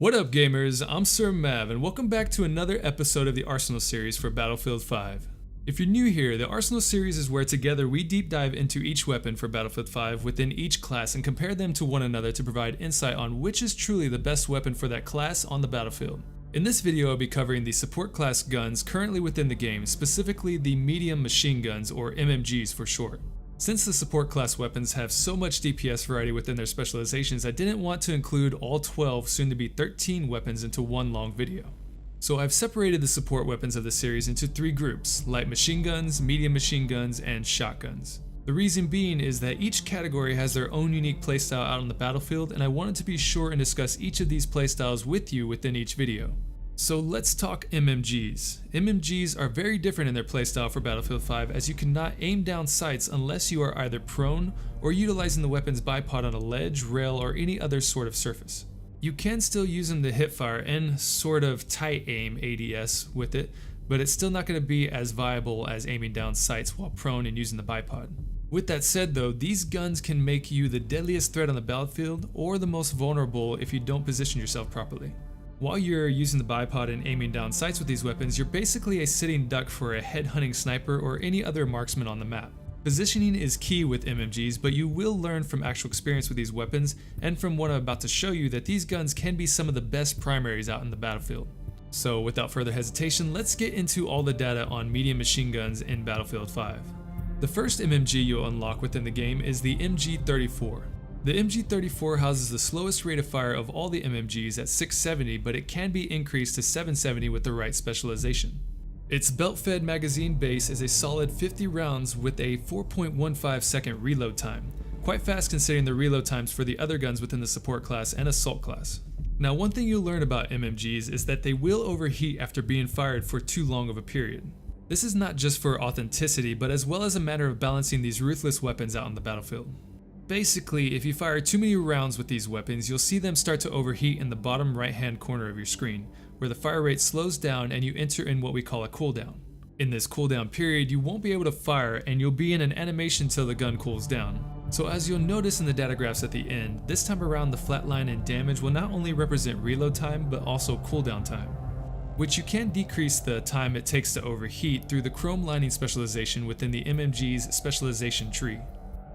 What up gamers, I'm Sir Mav and welcome back to another episode of the Arsenal series for Battlefield 5. If you're new here, the Arsenal series is where together we deep dive into each weapon for Battlefield 5 within each class and compare them to one another to provide insight on which is truly the best weapon for that class on the battlefield. In this video I'll be covering the support class guns currently within the game, specifically the medium machine guns or MMGs for short. Since the support class weapons have so much DPS variety within their specializations, I didn't want to include all 12 soon to be 13 weapons into one long video. So I've separated the support weapons of the series into three groups: light machine guns, medium machine guns, and shotguns. The reason being is that each category has their own unique playstyle out on the battlefield, and I wanted to be sure and discuss each of these playstyles with you within each video. So let's talk MMGs. MMGs are very different in their playstyle for Battlefield 5, as you cannot aim down sights unless you are either prone or utilizing the weapon's bipod on a ledge, rail, or any other sort of surface. You can still use them to hipfire and sort of tight aim ADS with it, but it's still not going to be as viable as aiming down sights while prone and using the bipod. With that said though, these guns can make you the deadliest threat on the battlefield or the most vulnerable if you don't position yourself properly. While you're using the bipod and aiming down sights with these weapons, you're basically a sitting duck for a head-hunting sniper or any other marksman on the map. Positioning is key with MMGs, but you will learn from actual experience with these weapons and from what I'm about to show you that these guns can be some of the best primaries out in the battlefield. So without further hesitation, let's get into all the data on medium machine guns in Battlefield 5. The first MMG you'll unlock within the game is the Mg34. The Mg34 houses the slowest rate of fire of all the MMGs at 670, but it can be increased to 770 with the right specialization. Its belt-fed magazine base is a solid 50 rounds with a 4.15 second reload time, quite fast considering the reload times for the other guns within the support class and assault class. Now one thing you'll learn about MMGs is that they will overheat after being fired for too long of a period. This is not just for authenticity, but as well as a matter of balancing these ruthless weapons out on the battlefield. Basically, if you fire too many rounds with these weapons, you'll see them start to overheat in the bottom right hand corner of your screen, where the fire rate slows down and you enter in what we call a cooldown. In this cooldown period, you won't be able to fire and you'll be in an animation till the gun cools down. So as you'll notice in the data graphs at the end, this time around the flatline and damage will not only represent reload time, but also cooldown time, which you can decrease the time it takes to overheat through the chrome lining specialization within the MMG's specialization tree.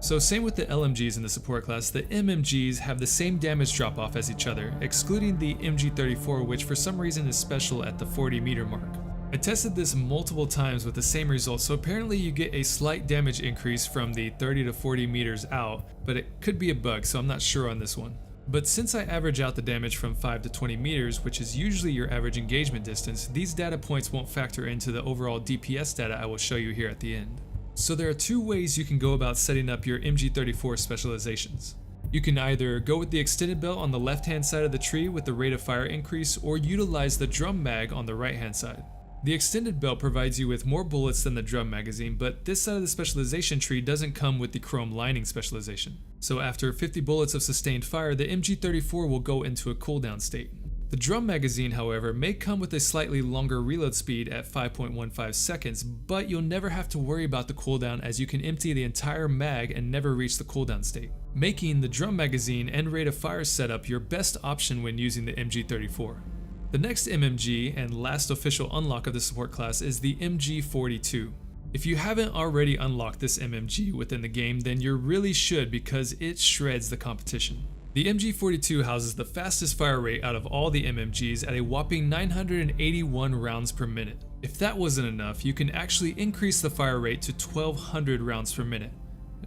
So same with the LMGs in the support class, the MMGs have the same damage drop off as each other, excluding the Mg34, which for some reason is special at the 40 meter mark. I tested this multiple times with the same results, so apparently you get a slight damage increase from the 30 to 40 meters out, but it could be a bug, so I'm not sure on this one. But since I average out the damage from 5 to 20 meters, which is usually your average engagement distance, these data points won't factor into the overall DPS data I will show you here at the end. So there are two ways you can go about setting up your Mg34 specializations. You can either go with the extended belt on the left hand side of the tree with the rate of fire increase, or utilize the drum mag on the right hand side. The extended belt provides you with more bullets than the drum magazine, but this side of the specialization tree doesn't come with the chrome lining specialization. So after 50 bullets of sustained fire, the Mg34 will go into a cooldown state. The drum magazine, however, may come with a slightly longer reload speed at 5.15 seconds, but you'll never have to worry about the cooldown as you can empty the entire mag and never reach the cooldown state, making the drum magazine and rate of fire setup your best option when using the Mg34. The next MMG and last official unlock of the support class is the Mg42. If you haven't already unlocked this MMG within the game, then you really should, because it shreds the competition. The Mg42 houses the fastest fire rate out of all the MMGs at a whopping 981 rounds per minute. If that wasn't enough, you can actually increase the fire rate to 1200 rounds per minute.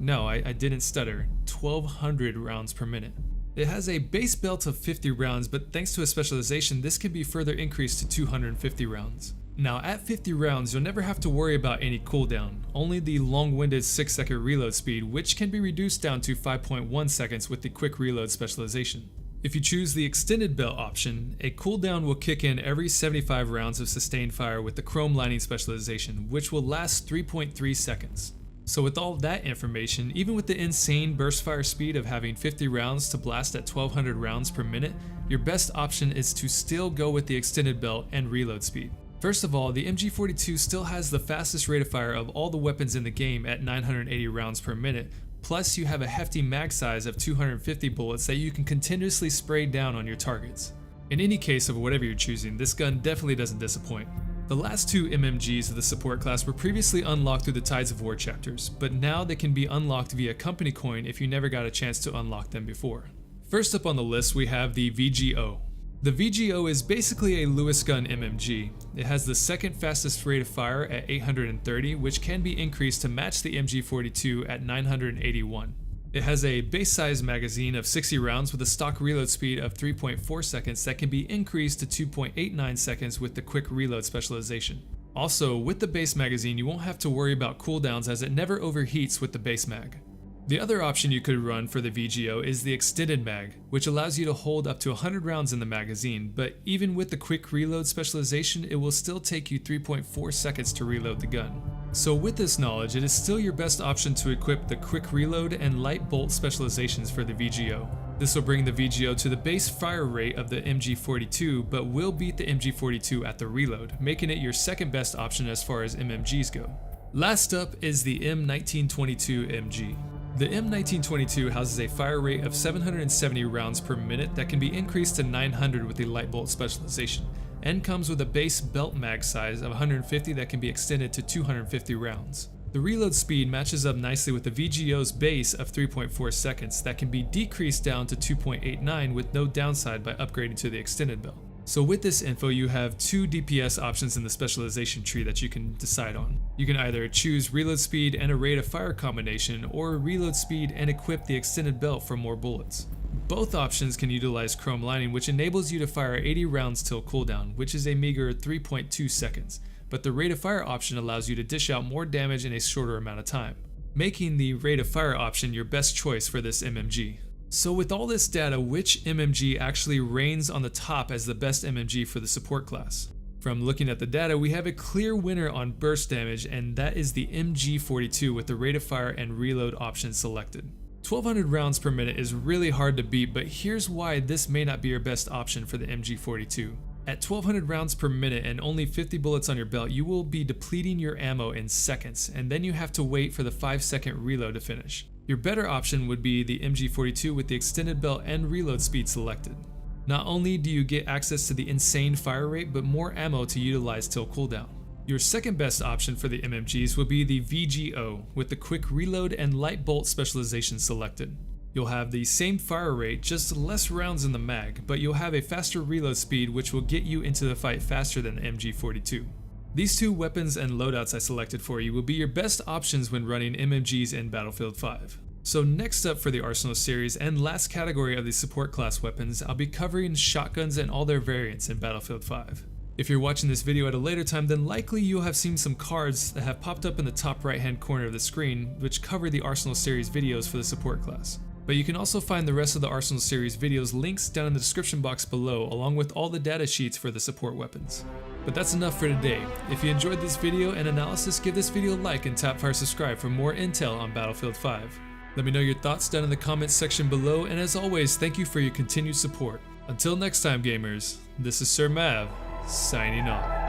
No, I didn't stutter, 1200 rounds per minute. It has a base belt of 50 rounds, but thanks to a specialization, this can be further increased to 250 rounds. Now at 50 rounds, you'll never have to worry about any cooldown, only the long-winded 6-second reload speed, which can be reduced down to 5.1 seconds with the quick reload specialization. If you choose the extended belt option, a cooldown will kick in every 75 rounds of sustained fire with the chrome lining specialization, which will last 3.3 seconds. So with all that information, even with the insane burst fire speed of having 50 rounds to blast at 1200 rounds per minute, your best option is to still go with the extended belt and reload speed. First of all, the Mg42 still has the fastest rate of fire of all the weapons in the game at 980 rounds per minute, plus you have a hefty mag size of 250 bullets that you can continuously spray down on your targets. In any case of whatever you're choosing, this gun definitely doesn't disappoint. The last two MMGs of the support class were previously unlocked through the Tides of War chapters, but now they can be unlocked via company coin if you never got a chance to unlock them before. First up on the list we have the VGO. The VGO is basically a Lewis gun MMG. It has the second fastest rate of fire at 830, which can be increased to match the MG42 at 981. It has a base size magazine of 60 rounds with a stock reload speed of 3.4 seconds that can be increased to 2.89 seconds with the quick reload specialization. Also, with the base magazine you won't have to worry about cooldowns as it never overheats with the base mag. The other option you could run for the VGO is the extended mag, which allows you to hold up to 100 rounds in the magazine, but even with the quick reload specialization it will still take you 3.4 seconds to reload the gun. So with this knowledge, it is still your best option to equip the quick reload and light bolt specializations for the VGO. This will bring the VGO to the base fire rate of the MG42, but will beat the MG42 at the reload, making it your second best option as far as MMGs go. Last up is the M1922 MG. The M1922 houses a fire rate of 770 rounds per minute that can be increased to 900 with the light bolt specialization, and comes with a base belt mag size of 150 that can be extended to 250 rounds. The reload speed matches up nicely with the VGO's base of 3.4 seconds that can be decreased down to 2.89 with no downside by upgrading to the extended belt. So with this info you have two DPS options in the specialization tree that you can decide on. You can either choose reload speed and a rate of fire combination, or reload speed and equip the extended belt for more bullets. Both options can utilize chrome lining, which enables you to fire 80 rounds till cooldown, which is a meager 3.2 seconds, but the rate of fire option allows you to dish out more damage in a shorter amount of time, making the rate of fire option your best choice for this MMG. So with all this data, which MMG actually reigns on the top as the best MMG for the support class? From looking at the data, we have a clear winner on burst damage, and that is the MG42 with the rate of fire and reload option selected. 1200 rounds per minute is really hard to beat, but here's why this may not be your best option for the MG42. At 1200 rounds per minute and only 50 bullets on your belt, you will be depleting your ammo in seconds, and then you have to wait for the 5-second reload to finish. Your better option would be the MG42 with the extended belt and reload speed selected. Not only do you get access to the insane fire rate, but more ammo to utilize till cooldown. Your second best option for the MMGs will be the VGO with the quick reload and light bolt specialization selected. You'll have the same fire rate, just less rounds in the mag, but you'll have a faster reload speed which will get you into the fight faster than the MG42. These two weapons and loadouts I selected for you will be your best options when running MMGs in Battlefield 5. So next up for the Arsenal series and last category of the support class weapons, I'll be covering shotguns and all their variants in Battlefield 5. If you're watching this video at a later time, then likely you'll have seen some cards that have popped up in the top right hand corner of the screen which cover the Arsenal series videos for the support class. But you can also find the rest of the Arsenal series videos links down in the description box below, along with all the data sheets for the support weapons. But that's enough for today. If you enjoyed this video and analysis, give this video a like and tap fire subscribe for more intel on Battlefield 5. Let me know your thoughts down in the comments section below, and as always, thank you for your continued support. Until next time gamers, this is Sir Mav, signing off.